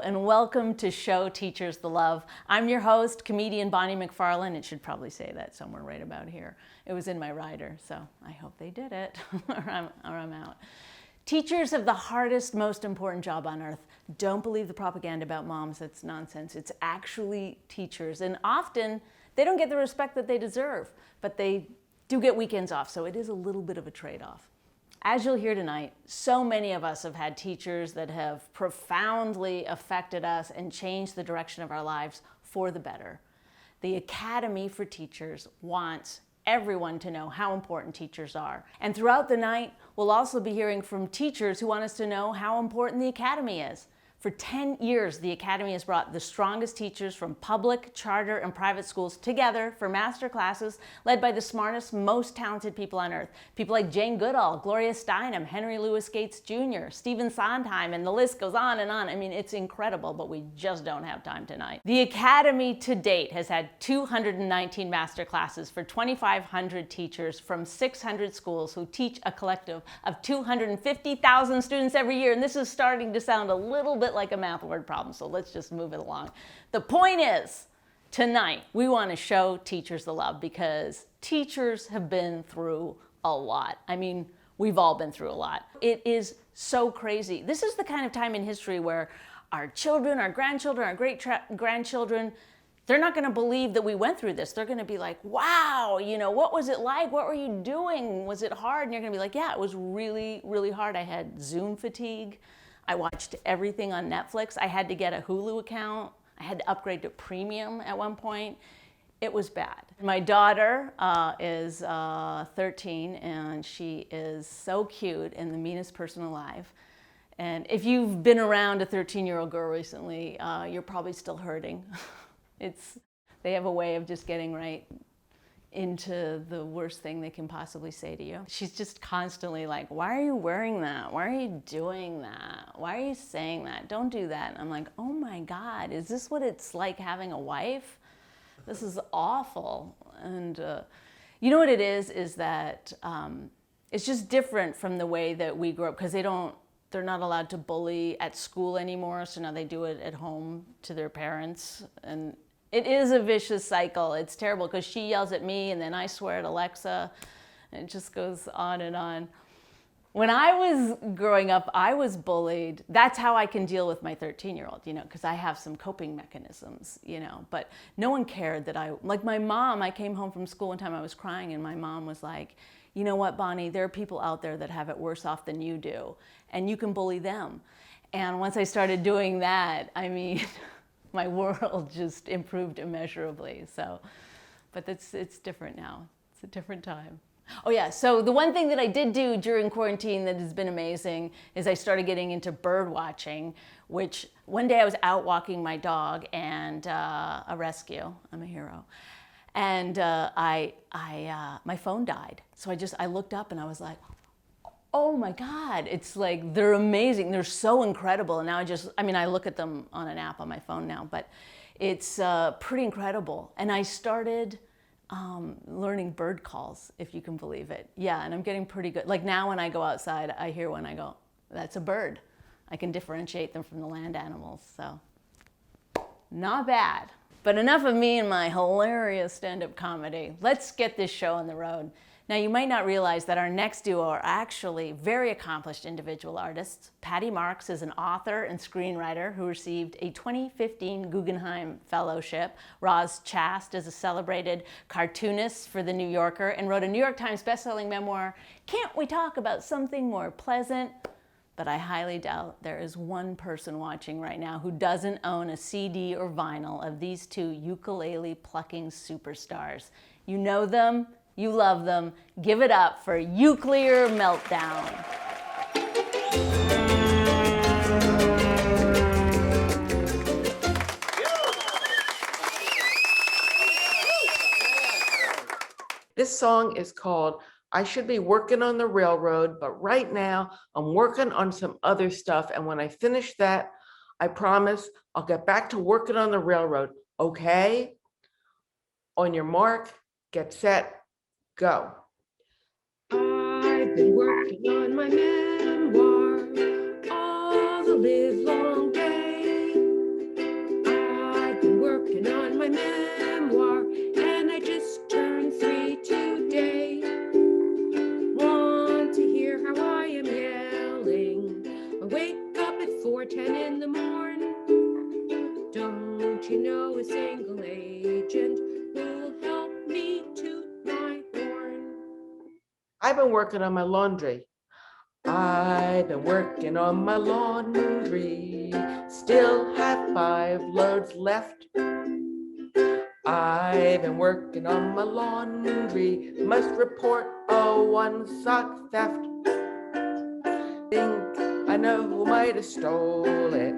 and welcome to Show Teachers the Love. I'm your host, comedian Bonnie McFarlane. It should probably say that somewhere right about here. It was in my rider, so I hope they did it, or I'm out. Teachers have the hardest, most important job on earth. Don't believe the propaganda about moms. That's nonsense. It's actually teachers, and often they don't get the respect that they deserve, but they do get weekends off, so it is a little bit of a trade-off. As you'll hear tonight, so many of us have had teachers that have profoundly affected us and changed the direction of our lives for the better. The Academy for Teachers wants everyone to know how important teachers are. And throughout the night, we'll also be hearing from teachers who want us to know how important the Academy is. For 10 years, the Academy has brought the strongest teachers from public, charter, and private schools together for master classes led by the smartest, most talented people on earth. People like Jane Goodall, Gloria Steinem, Henry Louis Gates Jr., Stephen Sondheim, and the list goes on and on. I mean, it's incredible, but we just don't have time tonight. The Academy to date has had 219 master classes for 2,500 teachers from 600 schools who teach a collective of 250,000 students every year. And this is starting to sound a little bit like a math word problem, so let's just move it along. The point is, tonight, we want to show teachers the love because teachers have been through a lot. I mean, we've all been through a lot. It is so crazy. This is the kind of time in history where our children, our grandchildren, our great-grandchildren, they're not going to believe that we went through this. They're going to be like, wow, you know, what was it like? What were you doing? Was it hard? And you're going to be like, yeah, it was really, really hard. I had Zoom fatigue. I watched everything on Netflix. I had to get a Hulu account. I had to upgrade to premium at one point. It was bad. My daughter is 13, and she is so cute and the meanest person alive. And if you've been around a 13-year-old girl recently, you're probably still hurting. They have a way of just getting right into the worst thing they can possibly say to you. She's just constantly like, why are you wearing that? Why are you doing that? Why are you saying that? Don't do that. And I'm like, oh my God, is this what it's like having a wife? This is awful. And you know what it is that it's just different from the way that we grew up, because they're not allowed to bully at school anymore, so now they do it at home to their parents. And it is a vicious cycle. It's terrible because she yells at me and then I swear at Alexa, and it just goes on and on. When I was growing up, I was bullied. That's how I can deal with my 13-year-old, you know, because I have some coping mechanisms, you know, but no one cared that like my mom, I came home from school one time, I was crying, and my mom was like, you know what, Bonnie, there are people out there that have it worse off than you do, and you can bully them. And once I started doing that, I mean, my world just improved immeasurably. So, but it's different now. It's a different time. Oh yeah, so the one thing that I did do during quarantine that has been amazing is I started getting into bird watching, which one day I was out walking my dog and a rescue, I'm a hero. And my phone died. So I looked up and I was like, oh my God, it's like, they're amazing. They're so incredible. And now I look at them on an app on my phone now, but it's pretty incredible. And I started learning bird calls, if you can believe it. Yeah, and I'm getting pretty good. Like now when I go outside, I hear one, I go, that's a bird. I can differentiate them from the land animals, so not bad. But enough of me and my hilarious stand-up comedy. Let's get this show on the road. Now, you might not realize that our next duo are actually very accomplished individual artists. Patty Marks is an author and screenwriter who received a 2015 Guggenheim Fellowship. Roz Chast is a celebrated cartoonist for The New Yorker and wrote a New York Times bestselling memoir, Can't We Talk About Something More Pleasant? But I highly doubt there is one person watching right now who doesn't own a CD or vinyl of these two ukulele-plucking superstars. You know them. You love them. Give it up for Uclear Meltdown. This song is called I Should Be Working on the Railroad, but right now I'm working on some other stuff. And when I finish that, I promise I'll get back to working on the railroad. Okay? On your mark, get set, go. I've been working on my memoir all the live long day. I've been working on my laundry. I've been working on my laundry, still have 5 loads left. I've been working on my laundry, must report a 1 sock theft. Think I know who might have stole it.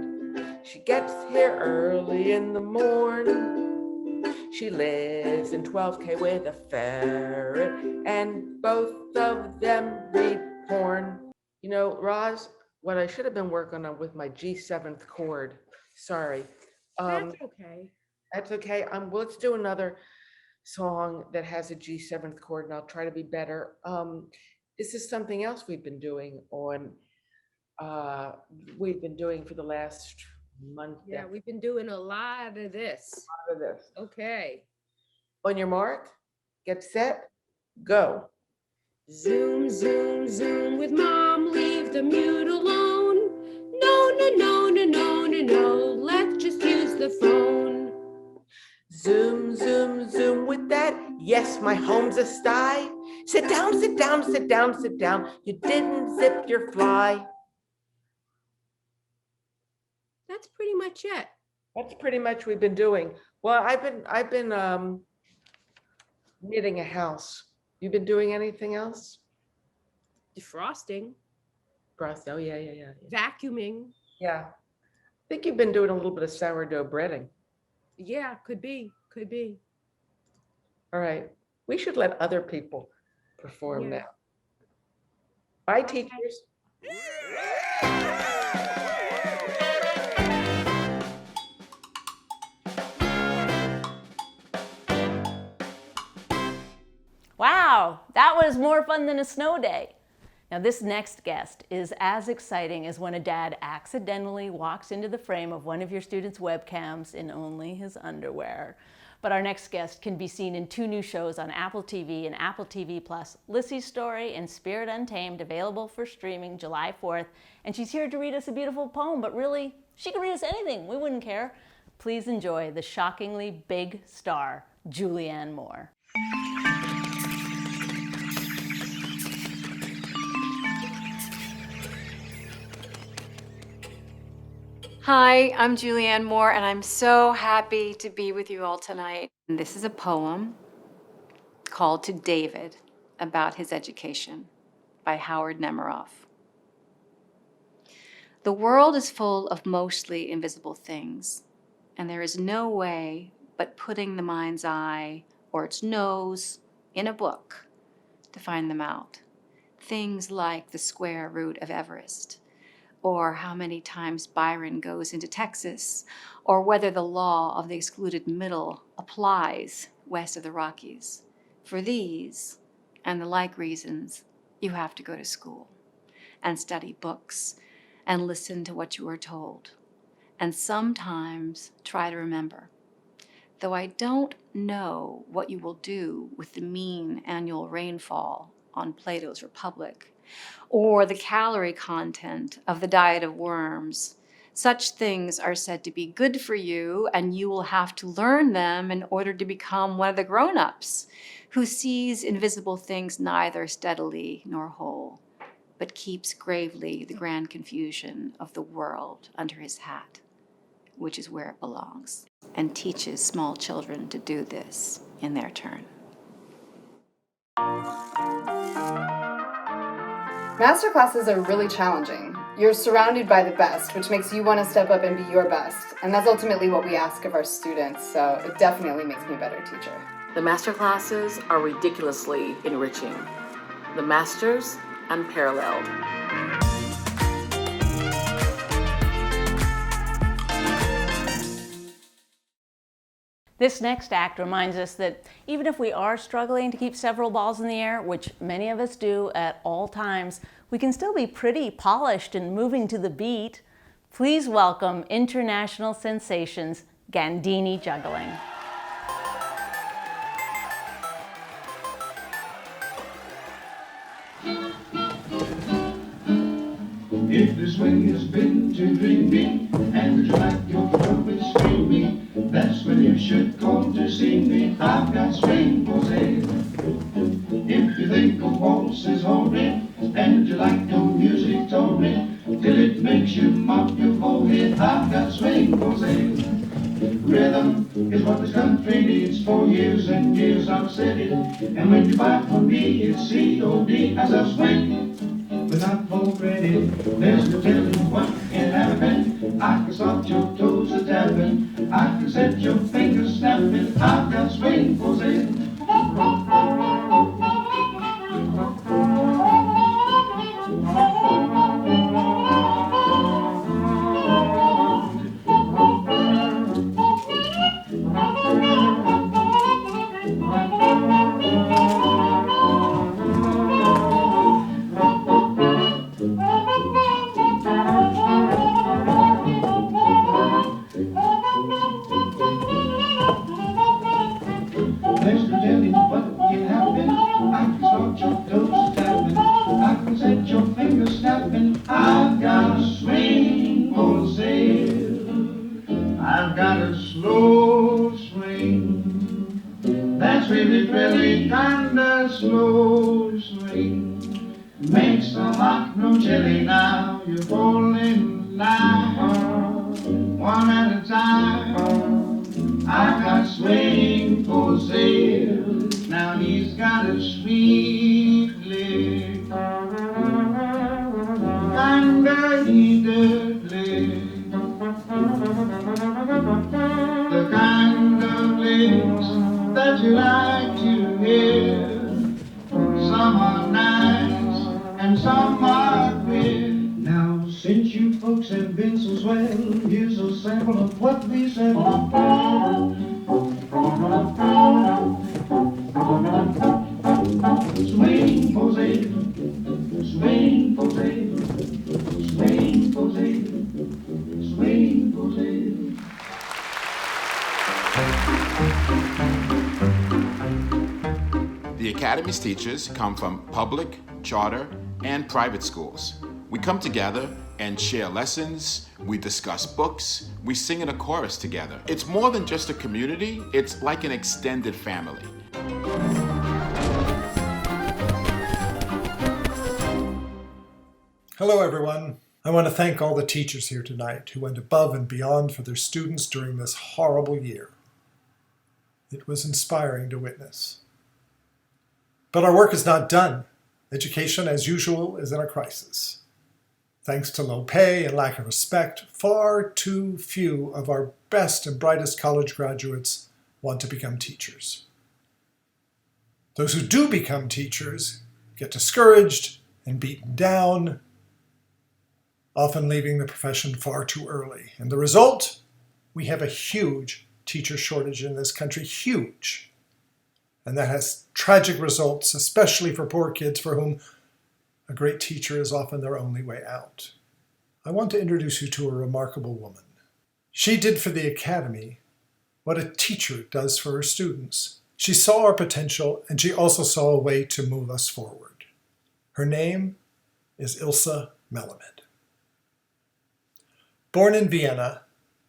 She gets here early in the morn. She lives in 12K with a ferret, and both of them read porn. You know, Roz, what I should have been working on with my G7th chord. Sorry. That's okay. That's okay. Well, let's do another song that has a G7th chord, and I'll try to be better. This is something else we've been doing for the last month. Yeah, we've been doing a lot of this. For this. Okay. On your mark, get set, go. Zoom, zoom, zoom with mom, leave the mute alone. No, no, no, no, no, no, no, let's just use the phone. Zoom, zoom, zoom with that. Yes, my home's a sty. Sit down, sit down, sit down, sit down. You didn't zip your fly. That's pretty much it. That's pretty much what we've been doing. Well, I've been knitting a house. You've been doing anything else? Defrosting, Frost. Oh, yeah. vacuuming. Yeah. I think you've been doing a little bit of sourdough breading. Yeah, could be. All right. We should let other people perform Yeah. now. Bye, Okay. teachers. Wow, that was more fun than a snow day. Now, this next guest is as exciting as when a dad accidentally walks into the frame of one of your students' webcams in only his underwear. But our next guest can be seen in 2 new shows on Apple TV and Apple TV+, Lissy's Story and Spirit Untamed, available for streaming July 4th. And she's here to read us a beautiful poem, but really, she can read us anything. We wouldn't care. Please enjoy the shockingly big star, Julianne Moore. Hi, I'm Julianne Moore, and I'm so happy to be with you all tonight. And this is a poem called To David about his education by Howard Nemiroff. The world is full of mostly invisible things, and there is no way but putting the mind's eye or its nose in a book to find them out. Things like the square root of Everest, or how many times Byron goes into Texas, or whether the law of the excluded middle applies west of the Rockies. For these and the like reasons, you have to go to school and study books and listen to what you are told, and sometimes try to remember. Though I don't know what you will do with the mean annual rainfall on Plato's Republic, or the calorie content of the diet of worms. Such things are said to be good for you, and you will have to learn them in order to become one of the grown-ups who sees invisible things neither steadily nor whole, but keeps gravely the grand confusion of the world under his hat, which is where it belongs, and teaches small children to do this in their turn. Masterclasses are really challenging. You're surrounded by the best, which makes you want to step up and be your best. And that's ultimately what we ask of our students, so it definitely makes me a better teacher. The masterclasses are ridiculously enriching. The masters, unparalleled. This next act reminds us that even if we are struggling to keep several balls in the air, which many of us do at all times, we can still be pretty polished and moving to the beat. Please welcome international sensations, Gandini Juggling. If the swing has been too dreamy and you like your throat is streamy, that's when you should come to see me. I've got swing for sale. If you think of waltzes, hold me, and you like your music, told me, till it makes you mop your forehead. I've got swing for sale. Rhythm is what this country needs. For years and years I've said it, and when you buy from me, it's COD as I swing. But not for credit, there's no telling what can happen. I can stop your toes a tapping, I can set your fingers snapping. I've got swing for sale. There's no telling what can happen. I can start your toes tapping, I can set your fingers snapping. I've got a swing for sale. I've got a slow swing. That's really kinda slow swing. Makes a hot no chili now. You fall in line, one at a time. I got swing for sale. Now he's got a sweet lick, kinda heated lick, the kind of licks that you like to hear. Some are nice and some are queer. Now since you folks have been so swell, here's a sample of what we said. Swing for sale, swing for sale, swing for sale, swing for sale. The Academy's teachers come from public, charter, and private schools. We come together and share lessons, we discuss books, we sing in a chorus together. It's more than just a community, it's like an extended family. Hello everyone. I want to thank all the teachers here tonight who went above and beyond for their students during this horrible year. It was inspiring to witness. But our work is not done. Education, as usual, is in a crisis. Thanks to low pay and lack of respect, far too few of our best and brightest college graduates want to become teachers. Those who do become teachers get discouraged and beaten down, often leaving the profession far too early. And the result? We have a huge teacher shortage in this country, huge. And that has tragic results, especially for poor kids for whom a great teacher is often their only way out. I want to introduce you to a remarkable woman. She did for the Academy what a teacher does for her students. She saw our potential, and she also saw a way to move us forward. Her name is Ilse Melamed. Born in Vienna,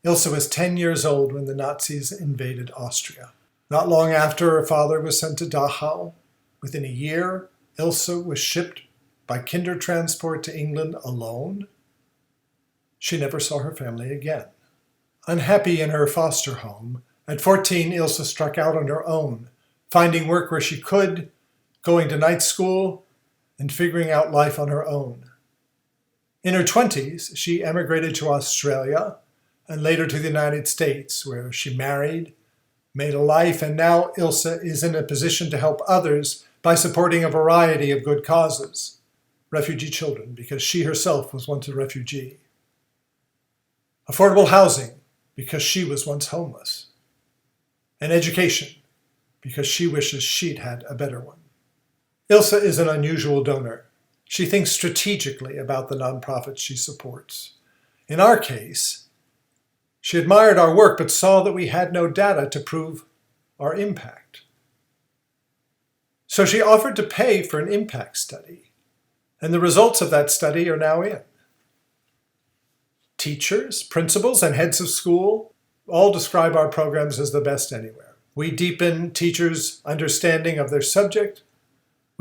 Ilse was 10 years old when the Nazis invaded Austria. Not long after, her father was sent to Dachau. Within a year, Ilse was shipped by Kindertransport to England alone. She never saw her family again. Unhappy in her foster home, at 14, Ilse struck out on her own, finding work where she could, going to night school, and figuring out life on her own. In her 20s, she emigrated to Australia and later to the United States, where she married, made a life, and now Ilse is in a position to help others by supporting a variety of good causes. Refugee children, because she herself was once a refugee. Affordable housing, because she was once homeless. And education, because she wishes she'd had a better one. Ilse is an unusual donor. She thinks strategically about the nonprofits she supports. In our case, she admired our work but saw that we had no data to prove our impact. So she offered to pay for an impact study, and the results of that study are now in. Teachers, principals, and heads of school all describe our programs as the best anywhere. We deepen teachers' understanding of their subject.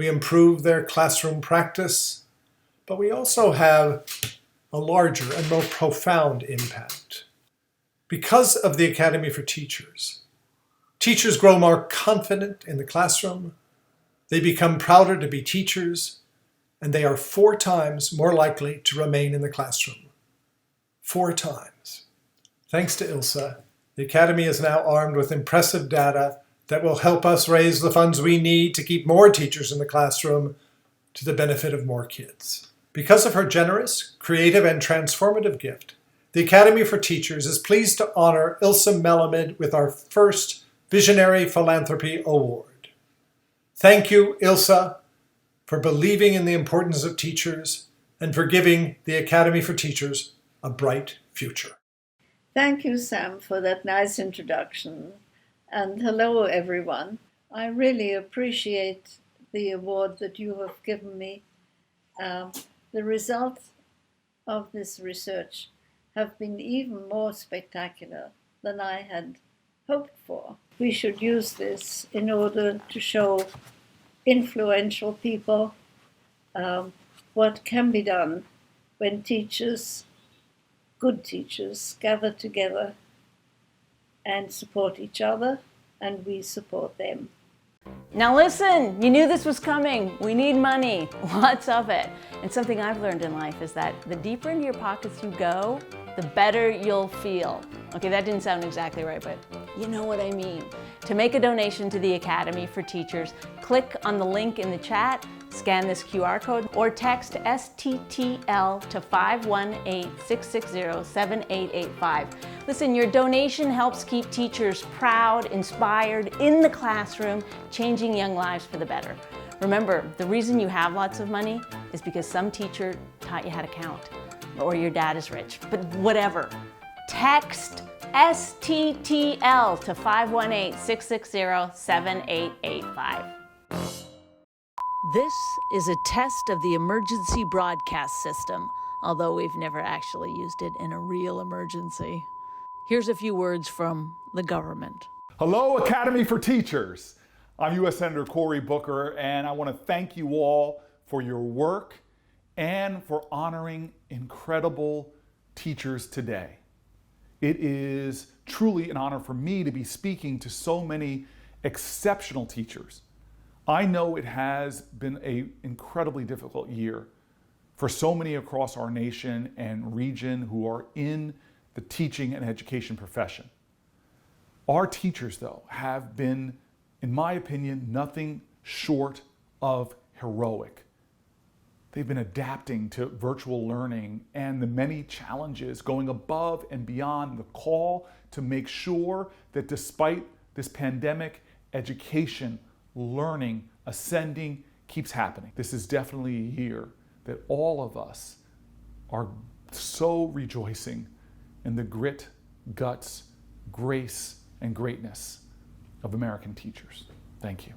We improve their classroom practice, but we also have a larger and more profound impact. Because of the Academy for Teachers, teachers grow more confident in the classroom, they become prouder to be teachers, and they are 4 times more likely to remain in the classroom. 4 times. Thanks to ILSA, the Academy is now armed with impressive data that will help us raise the funds we need to keep more teachers in the classroom to the benefit of more kids. Because of her generous, creative, and transformative gift, the Academy for Teachers is pleased to honor Ilsa Melamed with our first Visionary Philanthropy Award. Thank you, Ilsa, for believing in the importance of teachers and for giving the Academy for Teachers a bright future. Thank you, Sam, for that nice introduction. And hello, everyone. I really appreciate the award that you have given me. The results of this research have been even more spectacular than I had hoped for. We should use this in order to show influential people what can be done when teachers, good teachers, gather together and support each other, and we support them. Now listen, you knew this was coming. We need money, lots of it. And something I've learned in life is that the deeper into your pockets you go, the better you'll feel. Okay, that didn't sound exactly right, but you know what I mean. To make a donation to the Academy for Teachers, click on the link in the chat, scan this QR code, or text STTL to 518-660-7885. Listen, your donation helps keep teachers proud, inspired, in the classroom, changing young lives for the better. Remember, the reason you have lots of money is because some teacher taught you how to count, or your dad is rich, but whatever. Text STTL to 518-660-7885. This is a test of the emergency broadcast system, although we've never actually used it in a real emergency. Here's a few words from the government. Hello, Academy for Teachers. I'm U.S. Senator Cory Booker, and I want to thank you all for your work and for honoring incredible teachers today. It is truly an honor for me to be speaking to so many exceptional teachers. I know it has been an incredibly difficult year for so many across our nation and region who are in the teaching and education profession. Our teachers, though, have been, in my opinion, nothing short of heroic. They've been adapting to virtual learning and the many challenges, going above and beyond the call to make sure that despite this pandemic, education, learning, ascending keeps happening. This is definitely a year that all of us are so rejoicing in the grit, guts, grace, and greatness of American teachers. Thank you.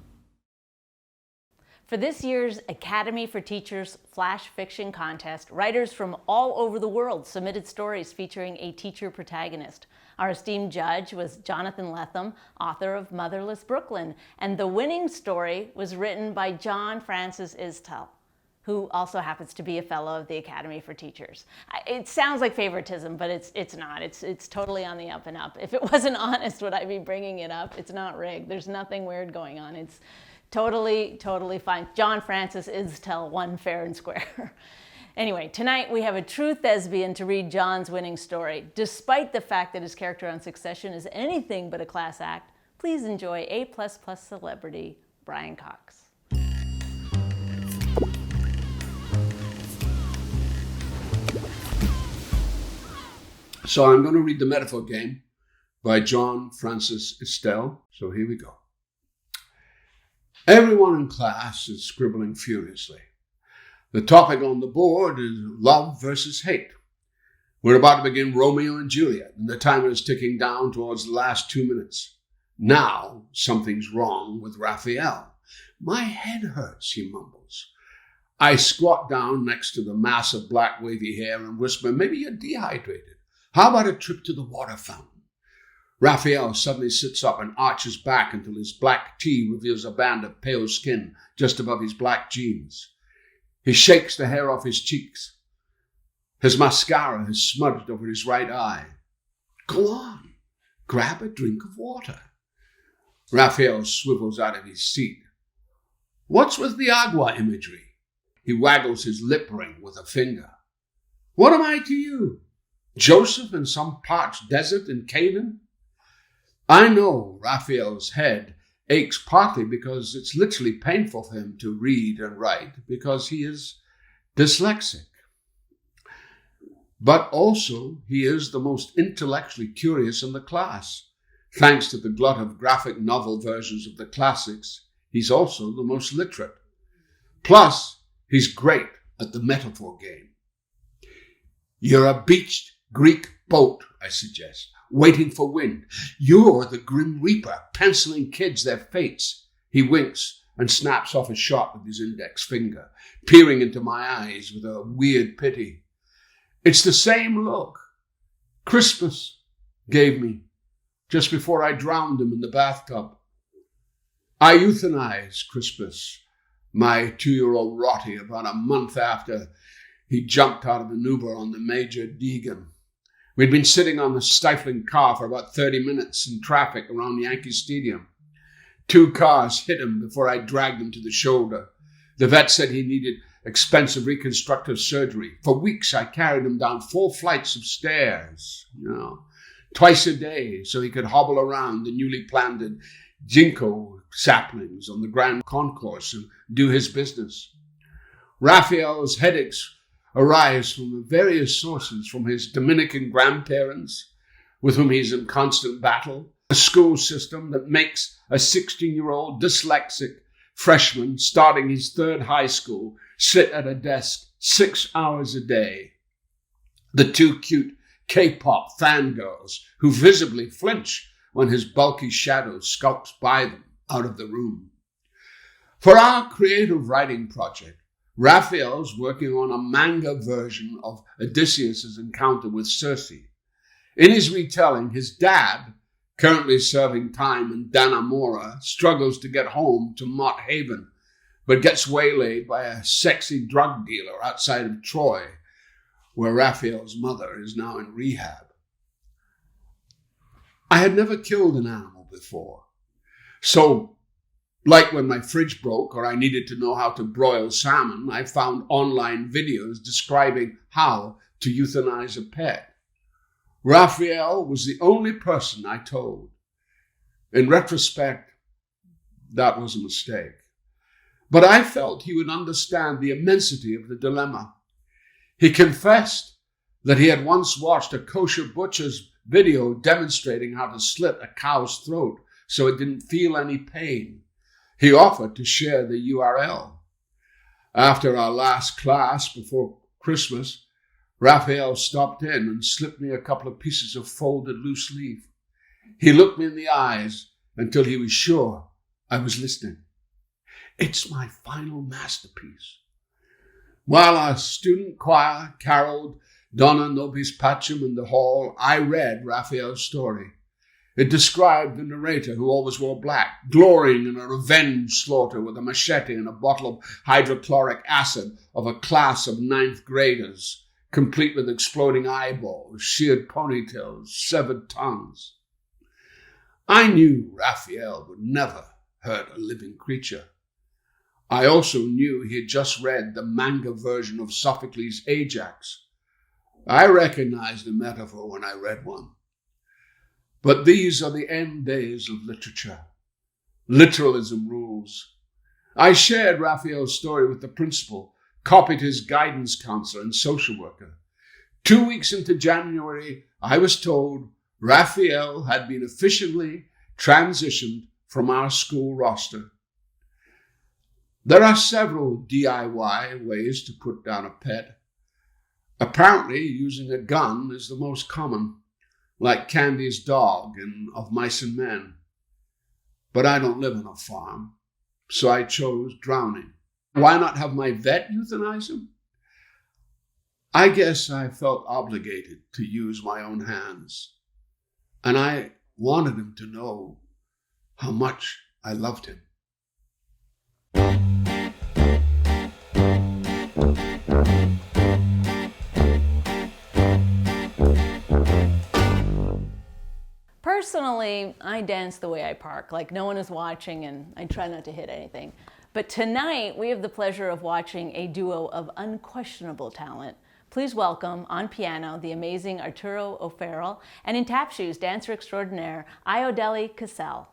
For this year's Academy for Teachers Flash Fiction Contest, writers from all over the world submitted stories featuring a teacher protagonist. Our esteemed judge was Jonathan Lethem, author of Motherless Brooklyn, and the winning story was written by John Francis Istel, who also happens to be a fellow of the Academy for Teachers. It sounds like favoritism, but it's not. It's totally on the up and up. If it wasn't honest, would I be bringing it up? It's not rigged. There's nothing weird going on. It's totally fine. John Francis Istel won fair and square. Anyway, tonight we have a true thespian to read John's winning story. Despite the fact that his character on Succession is anything but a class act, please enjoy A++ celebrity Brian Cox. So I'm going to read The Metaphor Game by John Francis Istel. So here we go. Everyone in class is scribbling furiously. The topic on the board is love versus hate. We're about to begin Romeo and Juliet, and the timer is ticking down towards the last 2 minutes. Now something's wrong with Raphael. My head hurts, he mumbles. I squat down next to the mass of black wavy hair and whisper, maybe you're dehydrated. How about a trip to the water fountain? Raphael suddenly sits up and arches back until his black tee reveals a band of pale skin just above his black jeans. He shakes the hair off his cheeks. His mascara has smudged over his right eye. Go on, grab a drink of water. Raphael swivels out of his seat. What's with the agua imagery? He waggles his lip ring with a finger. What am I to you? Joseph in some parched desert in Canaan? I know Raphael's head aches partly because it's literally painful for him to read and write because he is dyslexic. But also he is the most intellectually curious in the class. Thanks to the glut of graphic novel versions of the classics, he's also the most literate. Plus, he's great at the metaphor game. You're a beached Greek boat, I suggest, waiting for wind. You're the Grim Reaper, penciling kids their fates. He winks and snaps off a shot with his index finger, peering into my eyes with a weird pity. It's the same look Crispus gave me just before I drowned him in the bathtub. I euthanized Crispus, my 2-year-old Rottie, about a month after he jumped out of an Uber on the Major Deegan. We'd been sitting on the stifling car for about 30 minutes in traffic around Yankee Stadium. 2 cars hit him before I dragged him to the shoulder. The vet said he needed expensive reconstructive surgery. For weeks, I carried him down 4 flights of stairs, twice a day, so he could hobble around the newly planted ginkgo saplings on the Grand Concourse and do his business. Raphael's headaches arise from the various sources, from his Dominican grandparents, with whom he's in constant battle, a school system that makes a 16-year-old dyslexic freshman starting his 3rd high school sit at a desk 6 hours a day, the 2 cute K-pop fangirls who visibly flinch when his bulky shadow skulks by them out of the room. For our creative writing project, Raphael's working on a manga version of Odysseus' encounter with Circe. In his retelling, his dad, currently serving time in Dannemora, struggles to get home to Mott Haven, but gets waylaid by a sexy drug dealer outside of Troy, where Raphael's mother is now in rehab. I had never killed an animal before, so like when my fridge broke or I needed to know how to broil salmon, I found online videos describing how to euthanize a pet. Raphael was the only person I told. In retrospect, that was a mistake. But I felt he would understand the immensity of the dilemma. He confessed that he had once watched a kosher butcher's video demonstrating how to slit a cow's throat so it didn't feel any pain. He offered to share the URL. After our last class before Christmas, Raphael stopped in and slipped me a couple of pieces of folded loose leaf. He looked me in the eyes until he was sure I was listening. It's my final masterpiece. While our student choir caroled Donna Nobis Pacem in the hall, I read Raphael's story. It described the narrator, who always wore black, glorying in a revenge slaughter with a machete and a bottle of hydrochloric acid of a class of 9th graders, complete with exploding eyeballs, sheared ponytails, severed tongues. I knew Raphael would never hurt a living creature. I also knew he had just read the manga version of Sophocles' Ajax. I recognized the metaphor when I read one. But these are the end days of literature. Literalism rules. I shared Raphael's story with the principal, copied his guidance counselor and social worker. 2 weeks into January, I was told Raphael had been officially transitioned from our school roster. There are several DIY ways to put down a pet. Apparently, using a gun is the most common, like Candy's dog in Of Mice and Men. But I don't live on a farm, so I chose drowning. Why not have my vet euthanize him? I guess I felt obligated to use my own hands. And I wanted him to know how much I loved him. Personally, I dance the way I park, like no one is watching, and I try not to hit anything. But tonight, we have the pleasure of watching a duo of unquestionable talent. Please welcome, on piano, the amazing Arturo O'Farrell, and in tap shoes, dancer extraordinaire, Ayodele Cassell.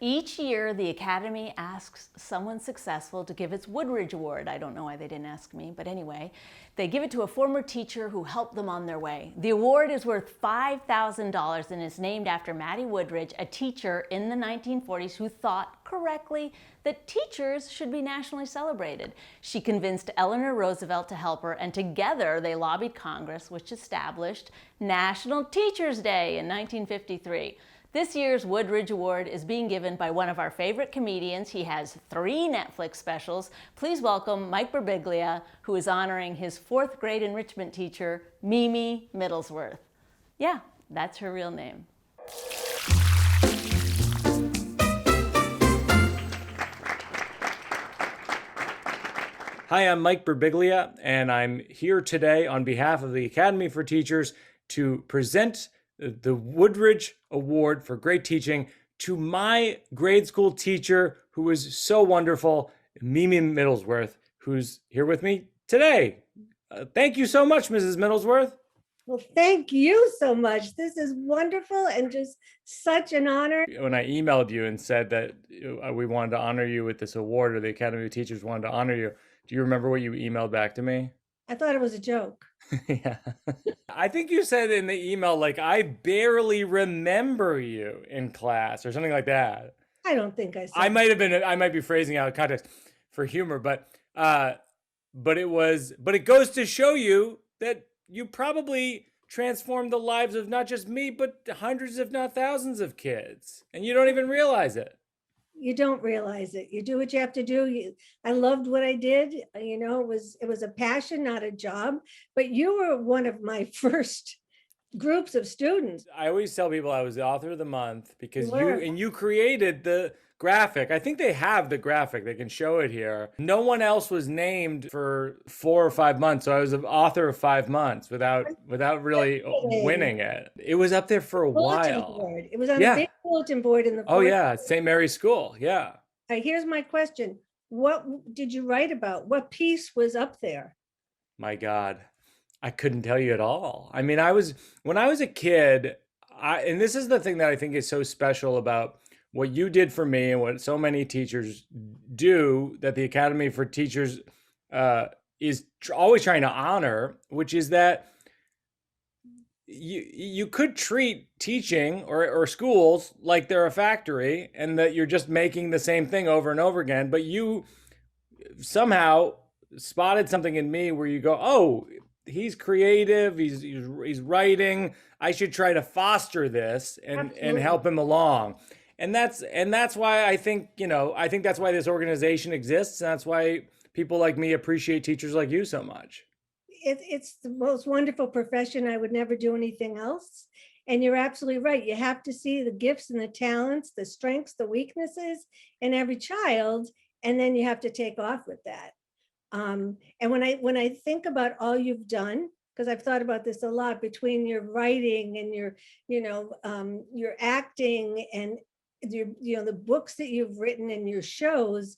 Each year, the Academy asks someone successful to give its Woodridge Award. I don't know why they didn't ask me, but anyway, they give it to a former teacher who helped them on their way. The award is worth $5,000 and is named after Mattie Woodridge, a teacher in the 1940s who thought correctly that teachers should be nationally celebrated. She convinced Eleanor Roosevelt to help her, and together they lobbied Congress, which established National Teachers Day in 1953. This year's Woodridge Award is being given by one of our favorite comedians. He has 3 Netflix specials. Please welcome Mike Birbiglia, who is honoring his 4th grade enrichment teacher, Mimi Middlesworth. Yeah, that's her real name. Hi, I'm Mike Birbiglia, and I'm here today on behalf of the Academy for Teachers to present the Woodridge Award for Great Teaching to my grade school teacher who was so wonderful, Mimi Middlesworth, who's here with me today. Thank you so much, Mrs. Middlesworth. Well, thank you so much. This is wonderful and just such an honor. When I emailed you and said that we wanted to honor you with this award, or the Academy of Teachers wanted to honor you, do you remember what you emailed back to me? I thought it was a joke. Yeah. I think you said in the email, like, I barely remember you in class or something like that. I don't think I said I might be phrasing out of context for humor, but but it goes to show you that you probably transformed the lives of not just me, but hundreds, if not thousands of kids. And you don't even realize it. You don't realize it. You do what you have to do. I loved what I did. You know, it was a passion, not a job. But you were one of my first groups of students. I always tell people I was the author of the month because You were. you created the graphic. I think they have the graphic. They can show it here. No one else was named for 4 or 5 months, so I was the author of 5 months without really winning it. It was up there for a Bulletin while. board. It was on the big bulletin board in the. Oh yeah, St. Mary's School. Yeah. Here's my question. What did you write about? What piece was up there? My God, I couldn't tell you at all. I mean, when I was a kid, and this is the thing that I think is so special about what you did for me and what so many teachers do that the Academy for Teachers is always trying to honor, which is that you could treat teaching or schools like they're a factory and that you're just making the same thing over and over again, but you somehow spotted something in me where you go, oh, he's creative, he's writing, I should try to foster this and help him along. And that's why I think that's why this organization exists, and that's why people like me appreciate teachers like you so much. It's the most wonderful profession. I would never do anything else. And you're absolutely right. You have to see the gifts and the talents, the strengths, the weaknesses in every child, and then you have to take off with that. And when I think about all you've done, because I've thought about this a lot, between your writing and your acting and the books that you've written and your shows,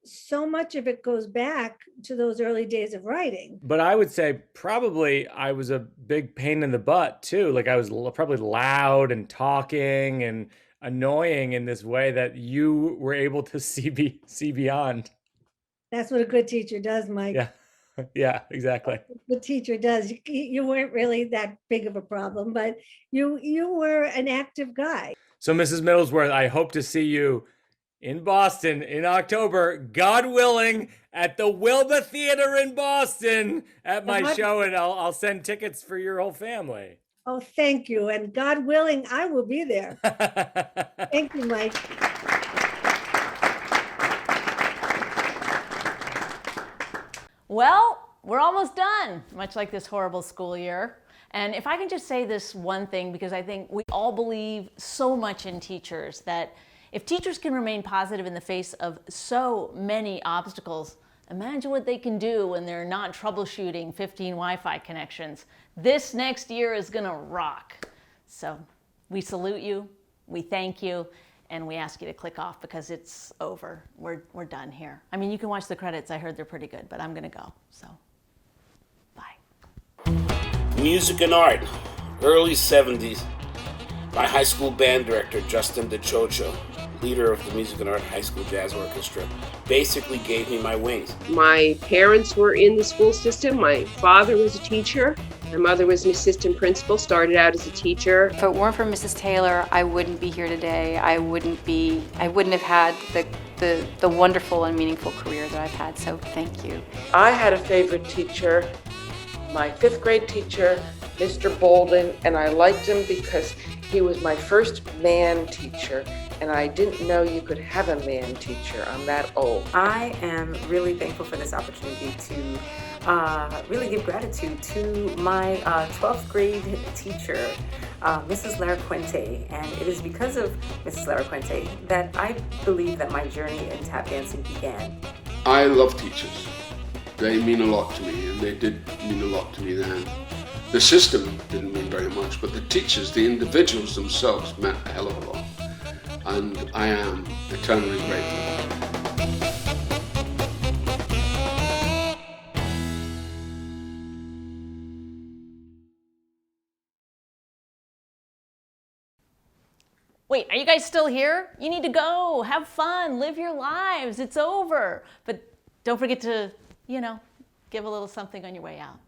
so much of it goes back to those early days of writing. But I would say probably I was a big pain in the butt too. Like I was probably loud and talking and annoying in this way that you were able to see beyond. That's what a good teacher does, Mike. Yeah. Yeah, exactly. The teacher does. You weren't really that big of a problem, but you were an active guy. So Mrs. Middlesworth, I hope to see you in Boston in October, God willing, at the Wilma Theater in Boston at my show, and I'll send tickets for your whole family. Oh, thank you. And God willing, I will be there. Thank you, Mike. Well, we're almost done, much like this horrible school year. And if I can just say this one thing, because I think we all believe so much in teachers, that if teachers can remain positive in the face of so many obstacles, imagine what they can do when they're not troubleshooting 15 Wi-Fi connections. This next year is gonna rock. So we salute you, we thank you, and we ask you to click off because it's over. We're done here. I mean, you can watch the credits. I heard they're pretty good, but I'm gonna go, so bye. Music and art, early 70s. My high school band director, Justin DeChocho, leader of the Music and Art High School Jazz Orchestra, basically gave me my wings. My parents were in the school system. My father was a teacher. My mother was an assistant principal, started out as a teacher. If it weren't for Mrs. Taylor, I wouldn't be here today. I wouldn't have had the wonderful and meaningful career that I've had, so thank you. I had a favorite teacher, my 5th grade teacher, Mr. Bolden, and I liked him because he was my first man teacher, and I didn't know you could have a man teacher. I'm that old. I am really thankful for this opportunity to really give gratitude to my 12th grade teacher, Mrs. Lara Quente, and it is because of Mrs. Lara Quente that I believe that my journey in tap dancing began. I love teachers. They mean a lot to me, and they did mean a lot to me then. The system didn't mean very much, but the teachers, the individuals themselves, meant a hell of a lot. And I am eternally grateful. Wait, are you guys still here? You need to go, have fun, live your lives. It's over. But don't forget to, give a little something on your way out.